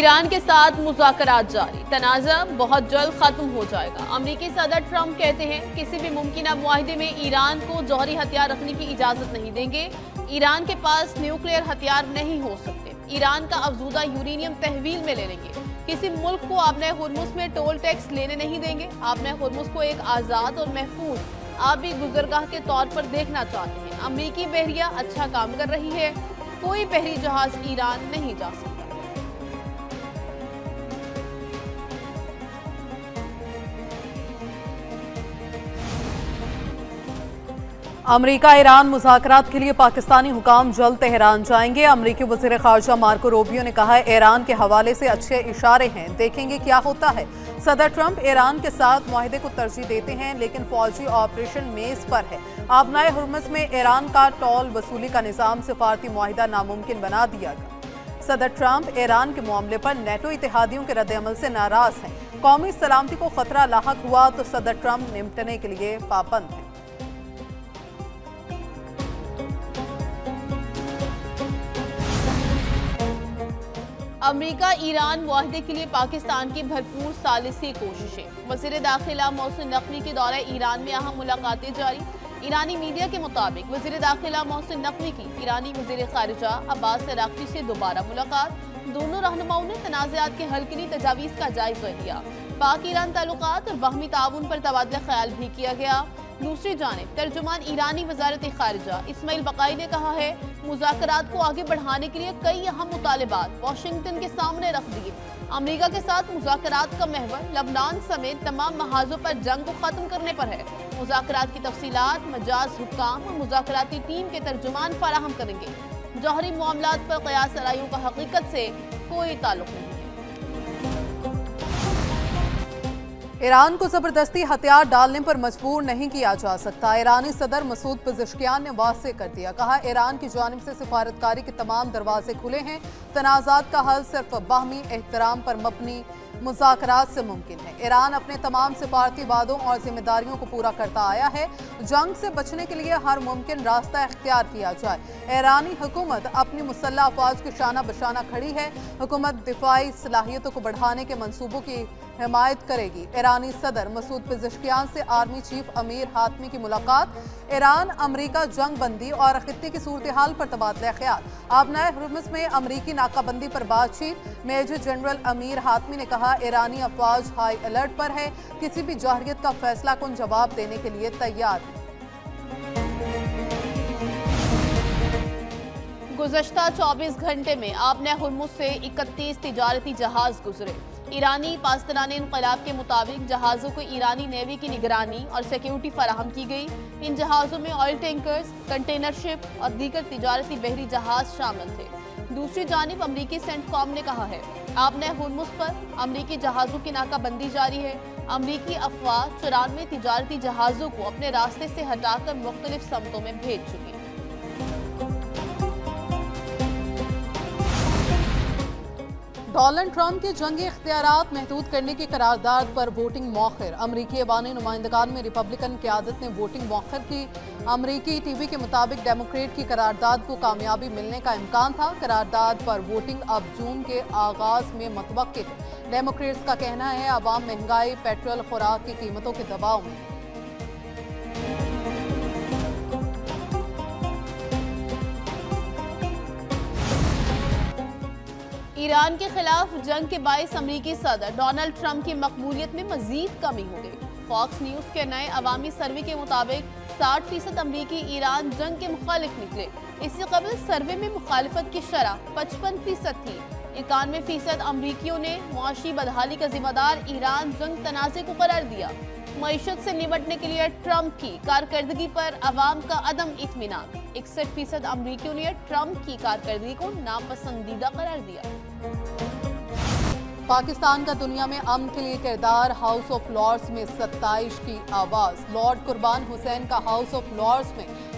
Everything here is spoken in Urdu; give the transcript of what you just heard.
ایران کے ساتھ مذاکرات جاری، تنازع بہت جلد ختم ہو جائے گا۔ امریکی صدر ٹرمپ کہتے ہیں کسی بھی ممکنہ معاہدے میں ایران کو جوہری ہتھیار رکھنے کی اجازت نہیں دیں گے۔ ایران کے پاس نیوکلیئر ہتھیار نہیں ہو سکتے۔ ایران کا افزودہ یورینیم تحویل میں لے لیں گے۔ کسی ملک کو آبنۂ ہرمز میں ٹول ٹیکس لینے نہیں دیں گے۔ آبنۂ ہرمز کو ایک آزاد اور محفوظ آبی گزرگاہ کے طور پر دیکھنا چاہتے ہیں۔ امریکی بحریہ اچھا کام کر رہی ہے، کوئی بحری جہاز ایران نہیں جا سکتا۔ امریکہ ایران مذاکرات کے لیے پاکستانی حکام جلد تہران جائیں گے۔ امریکی وزیر خارجہ مارکو روبیو نے کہا ایران کے حوالے سے اچھے اشارے ہیں، دیکھیں گے کیا ہوتا ہے۔ صدر ٹرمپ ایران کے ساتھ معاہدے کو ترجیح دیتے ہیں لیکن فوجی آپریشن میز پر ہے۔ آبنائے ہرمز میں ایران کا ٹول وصولی کا نظام سفارتی معاہدہ ناممکن بنا دیا گیا۔ صدر ٹرمپ ایران کے معاملے پر نیٹو اتحادیوں کے رد عمل سے ناراض ہیں۔ قومی سلامتی کو خطرہ لاحق ہوا تو صدر ٹرمپ نمٹنے کے لیے پابند ہیں۔ امریکہ ایران معاہدے کے لیے پاکستان کی بھرپور ثالثی کوششیں۔ وزیر داخلہ محسن نقوی کے دورہ ایران میں اہم ملاقاتیں جاری۔ ایرانی میڈیا کے مطابق وزیر داخلہ محسن نقوی کی ایرانی وزیر خارجہ عباس عراقچی سے دوبارہ ملاقات۔ دونوں رہنماؤں نے تنازعات کے حل کے لیے تجاویز کا جائزہ لیا۔ پاک ایران تعلقات اور باہمی تعاون پر تبادلہ خیال بھی کیا گیا۔ دوسری جانب ترجمان ایرانی وزارت خارجہ اسماعیل بقائی نے کہا ہے مذاکرات کو آگے بڑھانے کے لیے کئی اہم مطالبات واشنگٹن کے سامنے رکھ دیے۔ امریکہ کے ساتھ مذاکرات کا محور لبنان سمیت تمام محاذوں پر جنگ کو ختم کرنے پر ہے۔ مذاکرات کی تفصیلات مجاز حکام اور مذاکراتی ٹیم کے ترجمان فراہم کریں گے۔ جوہری معاملات پر قیاس آرائیوں کا حقیقت سے کوئی تعلق نہیں ہے۔ ایران کو زبردستی ہتھیار ڈالنے پر مجبور نہیں کیا جا سکتا۔ ایرانی صدر مسعود پزشکیان نے واضح کر دیا، کہا ایران کی جانب سے سفارتکاری کے تمام دروازے کھلے ہیں۔ تنازعات کا حل صرف باہمی احترام پر مبنی مذاکرات سے ممکن ہے۔ ایران اپنے تمام سفارتی وعدوں اور ذمہ داریوں کو پورا کرتا آیا ہے۔ جنگ سے بچنے کے لیے ہر ممکن راستہ اختیار کیا جائے۔ ایرانی حکومت اپنی مسلح افواج کی شانہ بشانہ کھڑی ہے۔ حکومت دفاعی صلاحیتوں کو بڑھانے کے منصوبوں کی حمایت کرے گی۔ ایرانی صدر مسعود پزشکیان سے آرمی چیف امیر حاتمی کی ملاقات۔ ایران امریکہ جنگ بندی اور خطے کی صورتحال پر تبادلہ خیال۔ آبنائے ہرمز میں امریکی ناکہ بندی پر بات چیت۔ میجر جنرل امیر حاتمی نے کہا ایرانی افواج ہائی الرٹ پر ہے، کسی بھی جارحیت کا فیصلہ کن جواب دینے کے لیے تیار ہے۔ گزشتہ 24 گھنٹے میں آبنۂ ہرمز سے 31 تجارتی جہاز گزرے۔ ایرانی پاسداران انقلاب کے مطابق جہازوں کو ایرانی نیوی کی نگرانی اور سیکیورٹی فراہم کی گئی۔ ان جہازوں میں آئل ٹینکرز، کنٹینر شپ اور دیگر تجارتی بحری جہاز شامل تھے۔ دوسری جانب امریکی سینٹ کام نے کہا ہے آبنۂ ہرمز پر امریکی جہازوں کی ناکہ بندی جاری ہے۔ امریکی افواج 94 تجارتی جہازوں کو اپنے راستے سے ہٹا کر مختلف سمتوں میں بھیج چکی۔ ڈونلڈ ٹرمپ کے جنگی اختیارات محدود کرنے کی قرارداد پر ووٹنگ مؤخر۔ امریکی ایوانی نمائندگان میں ریپبلکن قیادت نے ووٹنگ مؤخر کی۔ امریکی ٹی وی کے مطابق ڈیموکریٹ کی قرارداد کو کامیابی ملنے کا امکان تھا۔ قرارداد پر ووٹنگ اب جون کے آغاز میں متوقع ہے۔ ڈیموکریٹس کا کہنا ہے عوام مہنگائی، پیٹرول، خوراک کی قیمتوں کے دباؤ میں۔ ایران کے خلاف جنگ کے باعث امریکی صدر ڈونلڈ ٹرمپ کی مقبولیت میں مزید کمی ہو گئی۔ فاکس نیوز کے نئے عوامی سروے کے مطابق 60% امریکی ایران جنگ کے مخالف نکلے۔ اس سے قبل سروے میں مخالفت کی شرح 55% تھی۔ 91% امریکیوں نے معاشی بدحالی کا ذمہ دار ایران جنگ تنازع کو قرار دیا۔ معیشت سے نمٹنے کے لیے ٹرمپ کی کارکردگی پر عوام کا عدم اطمینان۔ 61% امریکیوں نے ٹرمپ کی کارکردگی کو ناپسندیدہ قرار دیا۔ پاکستان کا دنیا میں امن کے لیے کردار، ہاؤس آف لارڈز میں ستائش کی آواز۔ لارڈ قربان حسین کا ہاؤس آف لارڈز میں